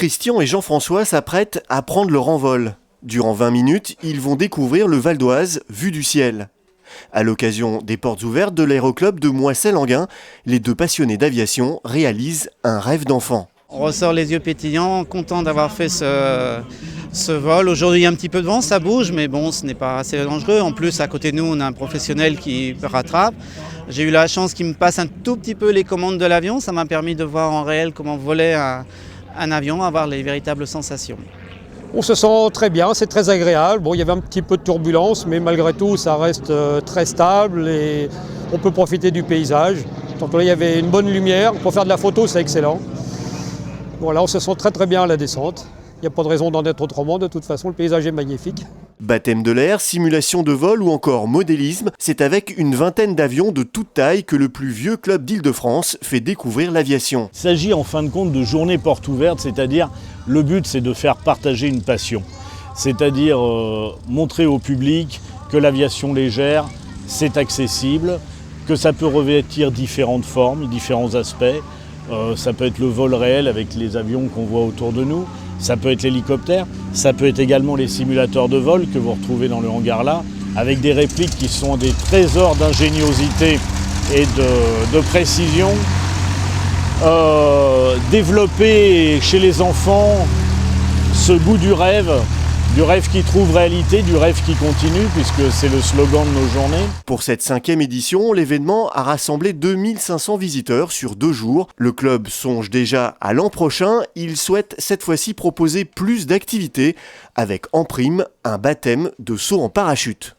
Christian et Jean-François s'apprêtent à prendre leur envol. Durant 20 minutes, ils vont découvrir le Val d'Oise vu du ciel. À l'occasion des portes ouvertes de l'aéroclub de Moisselles-Enghien, les deux passionnés d'aviation réalisent un rêve d'enfant. On ressort les yeux pétillants, content d'avoir fait ce vol. Aujourd'hui, il y a un petit peu de vent, ça bouge, mais bon, ce n'est pas assez dangereux. En plus, à côté de nous, on a un professionnel qui rattrape. J'ai eu la chance qu'il me passe un tout petit peu les commandes de l'avion. Ça m'a permis de voir en réel comment voler un avion, avoir les véritables sensations. On se sent très bien, c'est très agréable. Bon, il y avait un petit peu de turbulence, mais malgré tout, ça reste très stable et on peut profiter du paysage. Donc là, il y avait une bonne lumière. Pour faire de la photo, c'est excellent. Voilà, on se sent très très bien à la descente. Il n'y a pas de raison d'en être autrement. De toute façon, le paysage est magnifique. Baptême de l'air, simulation de vol ou encore modélisme, c'est avec une vingtaine d'avions de toute taille que le plus vieux club d'Île-de-France fait découvrir l'aviation. Il s'agit en fin de compte de journées portes ouvertes, c'est-à-dire le but c'est de faire partager une passion. C'est-à-dire montrer au public que l'aviation légère c'est accessible, que ça peut revêtir différentes formes, différents aspects. Ça peut être le vol réel avec les avions qu'on voit autour de nous, ça peut être l'hélicoptère, ça peut être également les simulateurs de vol que vous retrouvez dans le hangar là, avec des répliques qui sont des trésors d'ingéniosité et de précision. Développer chez les enfants ce goût du rêve qui trouve réalité, du rêve qui continue, puisque c'est le slogan de nos journées. Pour cette 5e édition, l'événement a rassemblé 2500 visiteurs sur 2 jours. Le club songe déjà à l'an prochain. Il souhaite cette fois-ci proposer plus d'activités, avec en prime un baptême de saut en parachute.